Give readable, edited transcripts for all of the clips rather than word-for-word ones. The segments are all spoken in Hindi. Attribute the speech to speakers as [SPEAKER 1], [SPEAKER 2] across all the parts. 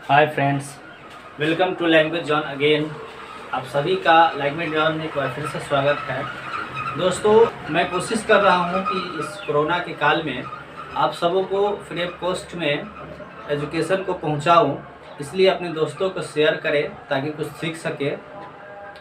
[SPEAKER 1] Hi friends, welcome to language zone again. आप सभी का लैंग्वेज जॉन में एक बार फिर से स्वागत है। दोस्तों, मैं कोशिश कर रहा हूं कि इस कोरोना के काल में आप सबों को फ्री ऑफ कॉस्ट में एजुकेशन को पहुंचाऊं, इसलिए अपने दोस्तों को शेयर करें ताकि कुछ सीख सके।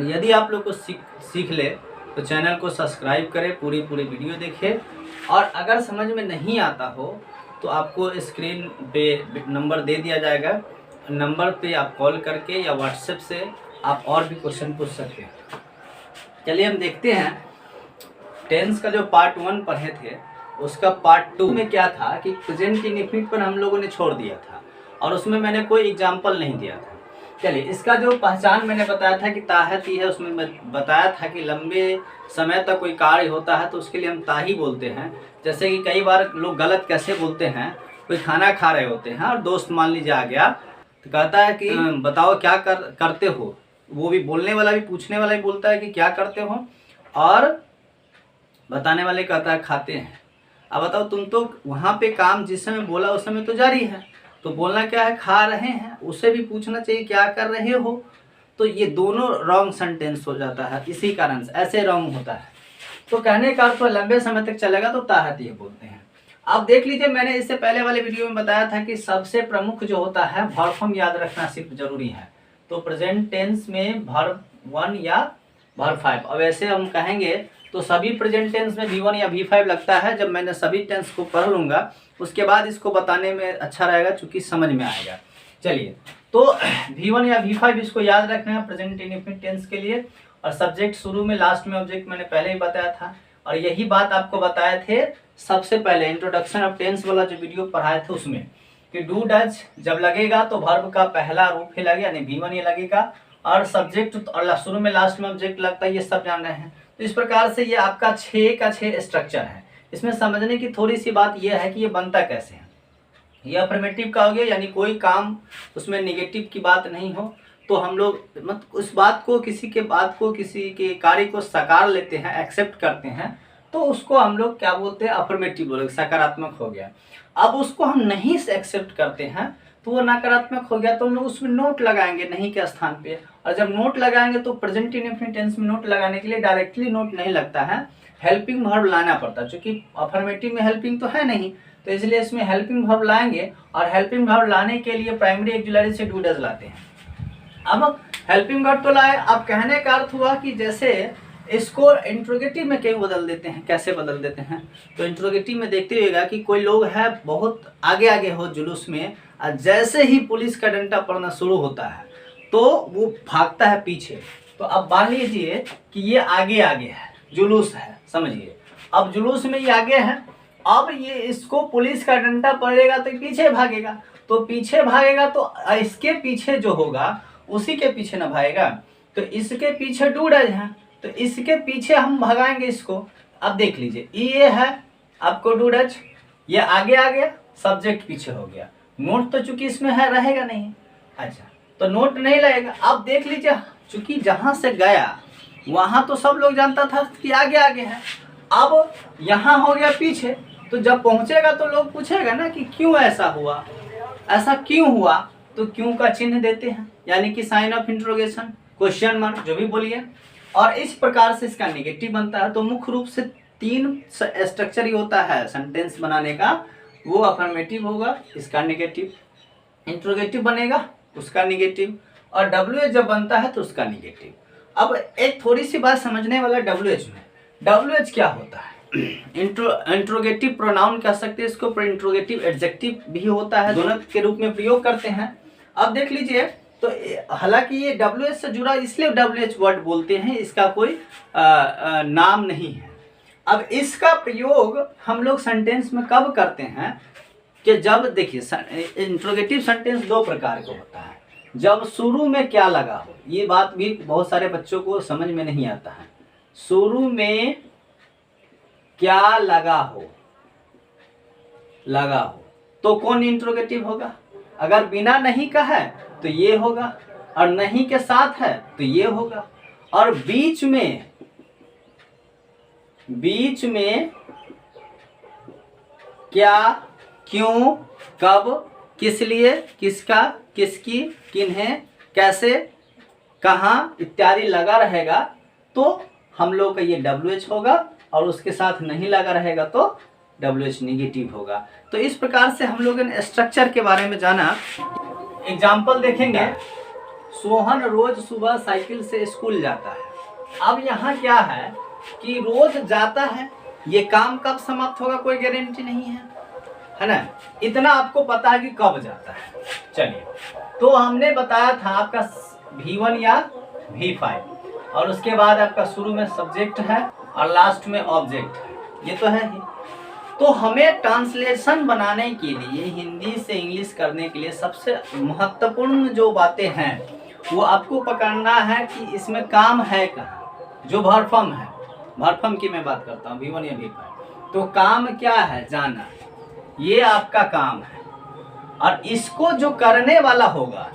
[SPEAKER 1] यदि आप लोग को सीख ले तो चैनल को सब्सक्राइब करें, पूरी वीडियो देखें। और अगर समझ में नहीं आता हो तो आपको स्क्रीन पे नंबर दे दिया जाएगा, नंबर पे आप कॉल करके या व्हाट्सएप से आप और भी क्वेश्चन पूछ सकते हैं। चलिए हम देखते हैं। टेंस का जो पार्ट 1 पढ़े थे उसका पार्ट 2 में क्या था कि प्रेजेंट इंडेफिनिट पर हम लोगों ने छोड़ दिया था और उसमें मैंने कोई एग्जाम्पल नहीं दिया था। चलिए, इसका जो पहचान मैंने बताया था कि ताहती है, उसमें बताया था कि लंबे समय तक कोई कार्य होता है तो उसके लिए हम ताही बोलते हैं। जैसे कि कई बार लोग गलत कैसे बोलते हैं, कोई खाना खा रहे होते हैं और दोस्त मान लीजिए आ गया तो कहता है कि बताओ क्या करते हो। वो भी बोलने वाला भी पूछने वाला भी बोलता है कि क्या करते हो, और बताने वाले कहता है खाते हैं। अब बताओ, तुम तो वहाँ पे काम जिस समय बोला उस समय तो जारी है, तो बोलना क्या है, खा रहे हैं। उसे भी पूछना चाहिए क्या कर रहे हो। तो ये दोनों रॉन्ग सेंटेंस हो जाता है, इसी कारण से ऐसे रॉन्ग होता है। तो कहने का अर्थ लंबे समय तक चलेगा तो ताहती बोलते हैं। अब देख लीजिए, मैंने इससे पहले वाले वीडियो में बताया था कि सबसे प्रमुख जो होता है वर्ब फॉर्म याद रखना सिर्फ जरूरी है। तो प्रेजेंट टेंस में वर्ब 1 या वर्ब 5। अब ऐसे हम कहेंगे तो सभी प्रेजेंट टेंस में V1 या V5 लगता है। जब मैंने सभी टेंस को पढ़ लूँगा उसके बाद इसको बताने में अच्छा रहेगा, चूँकि समझ में आएगा। चलिए, तो V1 या V5 इसको याद रखना है प्रेजेंट इंडेफिनिट टेंस के लिए। और सब्जेक्ट शुरू में, लास्ट में ऑब्जेक्ट मैंने पहले ही बताया था। और यही बात आपको बताए थे सबसे पहले इंट्रोडक्शन ऑफ टेंस वाला जो वीडियो पढ़ाए थे उसमें, कि डू डज जब लगेगा तो वर्ब का पहला रूप ही लगेगा, यानी V1 ये लगेगा। और सब्जेक्ट और शुरू में लास्ट में ऑब्जेक्ट लगता है, ये सब जान रहे हैं। तो इस प्रकार से ये आपका 6 का 6 स्ट्रक्चर है। इसमें समझने की थोड़ी सी बात यह है कि ये बनता कैसे है। ये अफर्मेटिव का हो गया, यानी कोई काम उसमें नेगेटिव की बात नहीं हो तो हम लोग उस बात को, किसी के बात को, किसी के कार्य को साकार लेते हैं, एक्सेप्ट करते हैं, तो उसको हम लोग क्या बोलते हैं, अफर्मेटिव बोलोगे, सकारात्मक हो गया। अब उसको हम नहीं से एक्सेप्ट करते हैं तो वो नकारात्मक हो गया, तो हम लोग उसमें नोट लगाएंगे नहीं के स्थान पे। और जब नोट लगाएंगे तो प्रेजेंट इंडेफिनिट टेंस में नोट लगाने के लिए डायरेक्टली नोट नहीं लगता है, हेल्पिंग वर्ब लाना पड़ता है। चूंकि अफर्मेटिव में हेल्पिंग तो है नहीं, तो इसलिए इसमें हेल्पिंग वर्ब लाएंगे। और हेल्पिंग वर्ब लाने के लिए प्राइमरी एक्जुलरी से डू डज लाते हैं। अब हेल्पिंग वर्ब तो लाए, अब कहने का अर्थ हुआ कि जैसे इसको इंट्रोगेटिव में क्यों बदल देते हैं, कैसे बदल देते हैं। तो इंट्रोगेटिव में देखते हुएगा कि कोई लोग है बहुत आगे आगे हो जुलूस में, और जैसे ही पुलिस का डंडा पड़ना शुरू होता है तो वो भागता है पीछे। तो अब मान लीजिए कि ये आगे आगे है, जुलूस है, समझिए। अब जुलूस में ये आगे है, अब ये इसको पुलिस का डंडा पड़ेगा तो पीछे भागेगा। तो पीछे भागेगा तो इसके पीछे जो होगा उसी के पीछे ना भागेगा। तो इसके पीछे डू डज है, तो इसके पीछे हम भगाएंगे इसको। अब देख लीजिए, ये है आपको डू डज, ये आगे आ गया, सब्जेक्ट पीछे हो गया। नोट तो चूंकि इसमें है रहेगा नहीं, अच्छा तो नोट नहीं लगेगा। अब देख लीजिए, चूंकि जहां से गया वहां तो सब लोग जानता था कि आगे आगे है, अब यहाँ हो गया पीछे। तो जब पहुंचेगा तो लोग पूछेगा ना कि क्यों ऐसा हुआ, ऐसा क्यों हुआ। तो क्यों का चिन्ह देते हैं, यानी कि sign of interrogation, question mark, जो भी बोलिए। और इस प्रकार से इसका नेगेटिव बनता है। तो मुख्य रूप से 3 स्ट्रक्चर ही होता है सेंटेंस बनाने का। वो अफर्मेटिव होगा, इसका नेगेटिव, इंट्रोगेटिव बनेगा उसका नेगेटिव, और WH जब बनता है तो उसका नेगेटिव। अब एक थोड़ी सी बात समझने वाला WH में, WH क्या होता है। इंट्रोगेटिव प्रोनाउन कह सकते हैं इसको, पर इंट्रोगेटिव एडजेक्टिव भी होता है, दोनों के रूप में प्रयोग करते हैं। अब देख लीजिए, तो हालांकि ये WH से जुड़ा इसलिए WH वर्ड बोलते हैं, इसका कोई नाम नहीं है। अब इसका प्रयोग हम लोग सेंटेंस में कब करते हैं कि जब देखिए, इंट्रोगेटिव सेंटेंस 2 प्रकार का होता है। जब शुरू में क्या लगा हो, ये बात भी बहुत सारे बच्चों को समझ में नहीं आता है। शुरू में क्या लगा हो, तो कौन इंट्रोगेटिव होगा। अगर बिना नहीं का है तो ये होगा, और नहीं के साथ है तो ये होगा। और बीच में क्या, क्यों, कब, किस लिए, किसका, किसकी, किन्हें, कैसे, कहाँ इत्यादि लगा रहेगा तो हम लोग का ये WH होगा, और उसके साथ नहीं लगा रहेगा तो WH निगेटिव होगा। तो इस प्रकार से हम लोगों ने स्ट्रक्चर के बारे में जाना। एग्जाम्पल देखेंगे, सोहन रोज सुबह साइकिल से स्कूल जाता है। अब यहाँ क्या है कि रोज जाता है, ये काम कब समाप्त होगा कोई गारंटी नहीं है ना। इतना आपको पता है कि कब जाता है। चलिए, तो हमने बताया था आपका V1 या V5, और उसके बाद आपका शुरू में सब्जेक्ट है और लास्ट में ऑब्जेक्ट है, ये तो है ही। तो हमें ट्रांसलेशन बनाने के लिए, हिंदी से इंग्लिश करने के लिए सबसे महत्वपूर्ण जो बातें हैं वो आपको पकड़ना है कि इसमें काम है कहाँ। जो वर्ब फॉर्म है, वर्ब फॉर्म की मैं बात करता हूँ, V1 या V5, तो काम क्या है जाना, ये आपका काम है। और इसको जो करने वाला होगा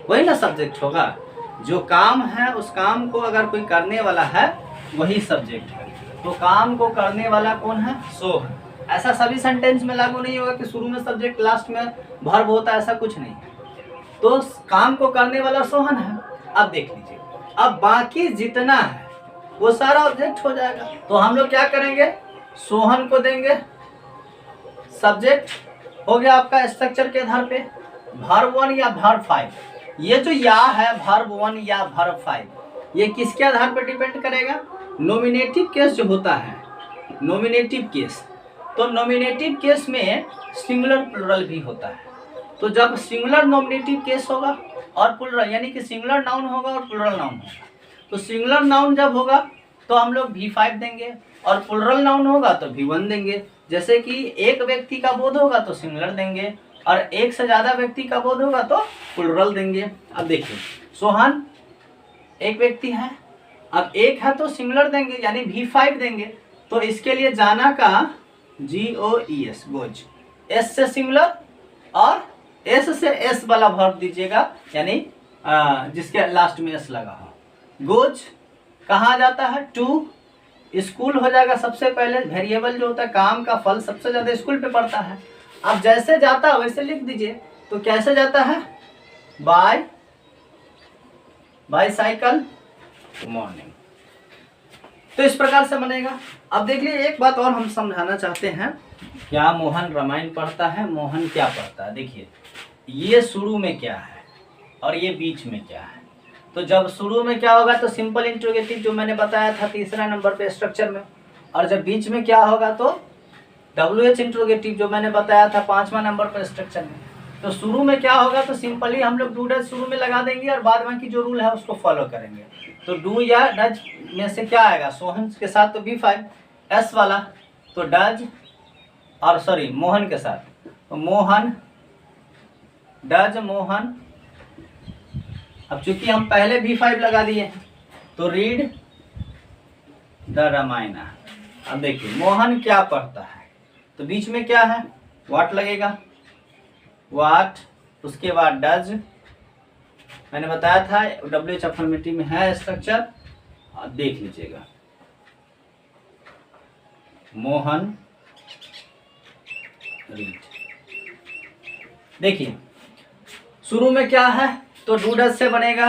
[SPEAKER 1] वही ना सब्जेक्ट होगा। जो काम है उस काम को अगर कोई करने वाला है वही सब्जेक्ट है। तो काम को करने वाला कौन है? सो है। ऐसा सभी सेंटेंस में लागू नहीं होगा कि शुरू में सब्जेक्ट लास्ट में वर्ब होता है, ऐसा कुछ नहीं है। तो काम को करने वाला सोहन है। अब देख लीजिए, अब बाकी जितना है वो सारा ऑब्जेक्ट हो जाएगा। तो हम लोग क्या करेंगे, सोहन को देंगे सब्जेक्ट, हो गया आपका स्ट्रक्चर के आधार पे वर्ब 1 या वर्ब 5। ये जो या है वर्ब 1 या वर्ब 5, ये किसके आधार पर डिपेंड करेगा? नॉमिनेटिव केस जो होता है, नॉमिनेटिव केस, तो नॉमिनेटिव केस में सिंगुलर प्लुरल भी होता है। तो जब सिंगुलर नॉमिनेटिव केस होगा और प्लुरल, यानी कि सिंगुलर नाउन होगा और प्लुरल नाउन होगा, तो सिंगुलर नाउन जब होगा तो हम लोग V5 देंगे, और प्लुरल नाउन होगा तो V1 देंगे। जैसे कि एक व्यक्ति का बोध होगा तो सिंगुलर देंगे, और एक से ज़्यादा व्यक्ति का बोध होगा तो प्लुरल देंगे। अब देखिए, सोहन एक व्यक्ति है, अब एक है तो सिंगुलर देंगे यानी V5 देंगे। तो इसके लिए जाना का GOES, गोज, S से सिंगुलर और S से S वाला वर्ब दीजिएगा, यानी जिसके लास्ट में S लगा हो। गोज कहाँ जाता है? टू स्कूल हो जाएगा सबसे पहले। वेरिएबल जो होता है, काम का फल सबसे ज़्यादा स्कूल पे पड़ता है। अब जैसे जाता है वैसे लिख दीजिए। तो कैसे जाता है? By cycle morning. तो इस प्रकार से बनेगा। अब देख लीजिए, एक बात और हम समझाना चाहते हैं। क्या मोहन रामायण पढ़ता है? मोहन क्या पढ़ता है? देखिए, ये शुरू में क्या है और ये बीच में क्या है। तो जब शुरू में क्या होगा तो सिंपल इंट्रोगेटिव जो मैंने बताया था 3रा नंबर पे स्ट्रक्चर में, और जब बीच में क्या होगा तो WH इंट्रोगेटिव जो मैंने बताया था 5वां नंबर पर स्ट्रक्चर में। तो शुरू में क्या होगा तो सिंपली हम लोग डू डज शुरू में लगा देंगे और बाद में की जो रूल है उसको फॉलो करेंगे। तो डू या डज में से क्या आएगा? सोहन के साथ तो V5 S वाला, तो डज, और सॉरी मोहन के साथ तो मोहन, डज मोहन। अब चूंकि हम पहले V5 लगा दिए हैं तो रीड द रामायण। अब देखिए, मोहन क्या पढ़ता है, तो बीच में क्या है? व्हाट लगेगा, व्हाट, उसके बाद डज, मैंने बताया था WH अफर्मेटिव में है स्ट्रक्चर, देख लीजिएगा। मोहन रीड। देखिए, शुरू में क्या है तो डू डज से बनेगा,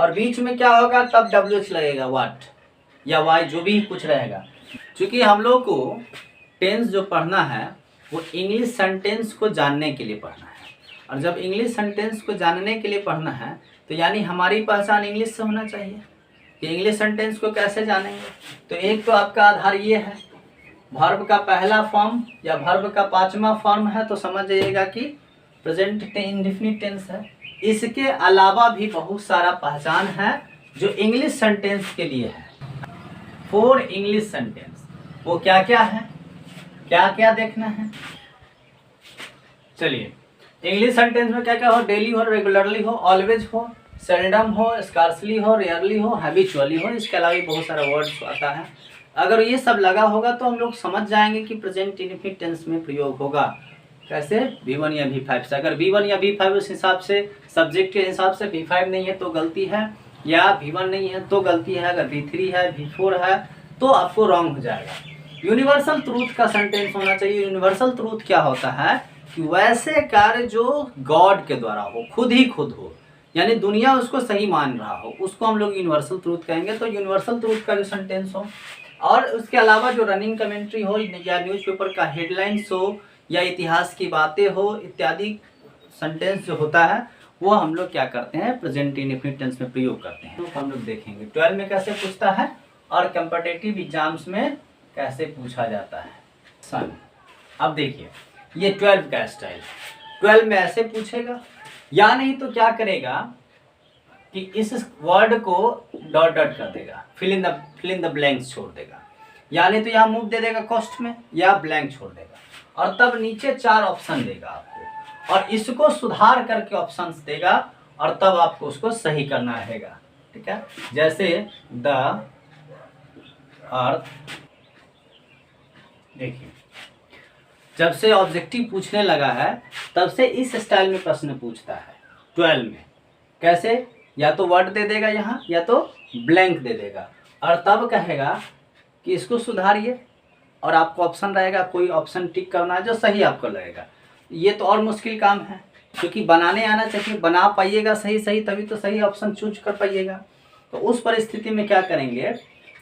[SPEAKER 1] और बीच में क्या होगा तब WH लगेगा, व्हाट या वाई जो भी कुछ रहेगा। क्योंकि हम लोग को टेंस जो पढ़ना है वो इंग्लिश सेंटेंस को जानने के लिए पढ़ना है, और जब इंग्लिश सेंटेंस को जानने के लिए पढ़ना है तो यानी हमारी पहचान इंग्लिश से होना चाहिए कि इंग्लिश सेंटेंस को कैसे जानेंगे। तो एक तो आपका आधार ये है, वर्ब का पहला फॉर्म या वर्ब का 5वां फॉर्म है तो समझ जाइएगा कि प्रेजेंट इंडेफिनिट टेंस है। इसके अलावा भी बहुत सारा पहचान है जो इंग्लिश सेंटेंस के लिए है। फॉर इंग्लिश सेंटेंस वो क्या क्या है, क्या क्या देखना है। चलिए, इंग्लिश सेंटेंस में क्या क्या हो? डेली हो, रेगुलरली हो, ऑलवेज हो, सेल्डम हो, स्कार्सली हो, रेयरली हो, हैबिचुअली हो। इसके अलावा भी बहुत सारा वर्ड्स आता है। अगर ये सब लगा होगा तो हम लोग समझ जाएंगे कि प्रेजेंट इंडेफिनिट टेंस में प्रयोग होगा। कैसे? V1 या V5 से। अगर V1 या V5 उस हिसाब से सब्जेक्ट के हिसाब से V5 नहीं है तो गलती है, या V1 नहीं है तो गलती है। अगर V3 है, V4 है तो आपको रॉन्ग हो जाएगा। यूनिवर्सल ट्रूथ का सेंटेंस होना चाहिए। यूनिवर्सल ट्रूथ क्या होता है कि वैसे कार्य जो गॉड के द्वारा हो, खुद ही खुद हो, यानी दुनिया उसको सही मान रहा हो, उसको हम लोग यूनिवर्सल ट्रूथ कहेंगे। तो यूनिवर्सल ट्रूथ का जो सेंटेंस हो और उसके अलावा जो रनिंग कमेंट्री हो या न्यूज़पेपर का हेडलाइंस हो या इतिहास की बातें हो इत्यादि सेंटेंस जो होता है वो हम लोग क्या करते हैं, प्रेजेंट इंडेफिनिट टेंस में प्रयोग करते हैं। तो हम लोग देखेंगे 12 में कैसे पूछता है और कॉम्पिटिटिव एग्जाम्स में कैसे पूछा जाता है। सन, अब देखिए ये 12 का स्टाइल, 12 में ऐसे पूछेगा या नहीं तो क्या करेगा कि इस वर्ड को डॉट डॉट कर देगा, फिल इन द ब्लैंक्स छोड़ देगा, यानी तो यहाँ मूव दे देगा कॉस्ट में या ब्लैंक छोड़ देगा और तब नीचे 4 ऑप्शन देगा आपको और इसको सुधार करके ऑप्शंस देगा और तब आपको उसको सही करना रहेगा। ठीक है, जैसे द अर्थ, देखिए जब से ऑब्जेक्टिव पूछने लगा है तब से इस स्टाइल में प्रश्न पूछता है 12 में। कैसे, या तो वर्ड दे देगा यहाँ या तो ब्लैंक दे देगा और तब कहेगा कि इसको सुधारिए और आपको ऑप्शन रहेगा, कोई ऑप्शन टिक करना है जो सही आपको लगेगा। ये तो और मुश्किल काम है क्योंकि बनाने आना चाहिए, बना पाइएगा सही सही तभी तो सही ऑप्शन चूज कर पाइएगा। तो उस परिस्थिति में क्या करेंगे,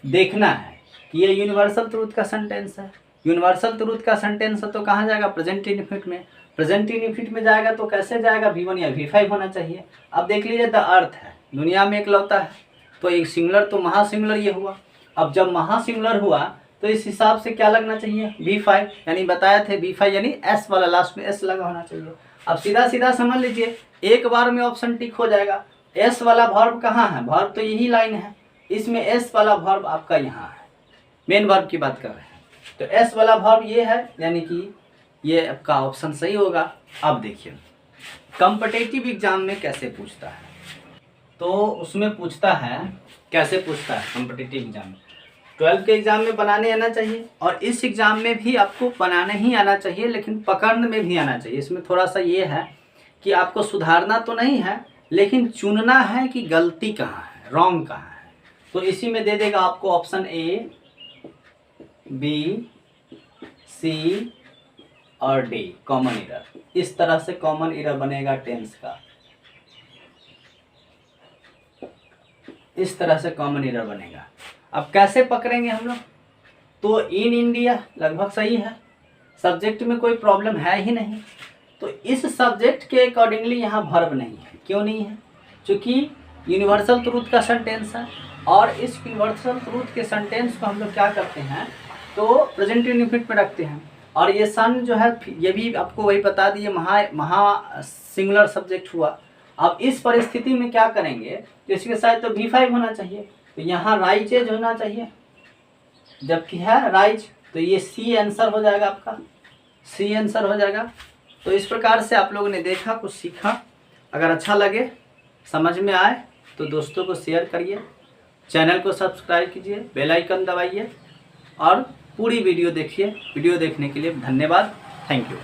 [SPEAKER 1] देखना है कि ये यूनिवर्सल ट्रूथ का सेंटेंस है। यूनिवर्सल ट्रूथ का सेंटेंस है तो कहाँ जाएगा, प्रेजेंट इंडेफिनिट में। प्रेजेंट इंडेफिनिट में जाएगा तो कैसे जाएगा, V1 या V5 होना चाहिए। अब देख लीजिए द अर्थ है, दुनिया में एकलौता है तो एक सिंगुलर तो महासिंगुलर ये हुआ। अब जब महासिंगुलर हुआ तो इस हिसाब से क्या लगना चाहिए, V5, यानी बताया थे V5 यानी S वाला लास्ट में S लगा होना चाहिए। अब सीधा सीधा समझ लीजिए एक बार में ऑप्शन टिक हो जाएगा। S वाला वर्ब कहाँ है, वर्ब तो यही लाइन है, इसमें S वाला वर्ब आपका यहाँ है, मेन वर्ब की बात कर रहे हैं तो S वाला वर्ब ये है, यानी कि ये आपका ऑप्शन सही होगा। अब देखिए कॉम्पिटिटिव एग्जाम में कैसे पूछता है, तो उसमें पूछता है, कैसे पूछता है कॉम्पिटिटिव एग्जाम में, 12 के एग्जाम में बनाने आना चाहिए और इस एग्जाम में भी आपको बनाने ही आना चाहिए लेकिन पकड़ने में भी आना चाहिए। इसमें थोड़ा सा ये है कि आपको सुधारना तो नहीं है लेकिन चुनना है कि गलती कहाँ है, रॉन्ग कहाँ है। तो इसी में दे देगा आपको ऑप्शन A, B, C और D कॉमन एरर। इस तरह से कॉमन एरर बनेगा टेंस का, इस तरह से कॉमन एरर बनेगा। अब कैसे पकड़ेंगे हम लोग, तो इन इंडिया लगभग सही है, सब्जेक्ट में कोई प्रॉब्लम है ही नहीं, तो इस सब्जेक्ट के अकॉर्डिंगली यहाँ वर्ब नहीं है। क्यों नहीं है, क्योंकि यूनिवर्सल ट्रूथ का सेंटेंस है और इस यूनिवर्सल ट्रूथ के सेंटेंस को हम लोग क्या करते हैं तो प्रेजेंट इंडेफिनिट में रखते हैं। और ये सन जो है ये भी आपको वही बता दिए, महा सिंगुलर सब्जेक्ट हुआ। अब इस परिस्थिति में क्या करेंगे, तो इसके साथ तो V5 होना चाहिए, तो यहाँ राइजेज होना चाहिए, जबकि है राइज तो ये C आंसर हो जाएगा, आपका C आंसर हो जाएगा। तो इस प्रकार से आप लोगों ने देखा, कुछ सीखा। अगर अच्छा लगे, समझ में आए तो दोस्तों को शेयर करिए, चैनल को सब्सक्राइब कीजिए, बेल आइकन दबाइए और पूरी वीडियो देखिए। वीडियो देखने के लिए धन्यवाद, थैंक यू।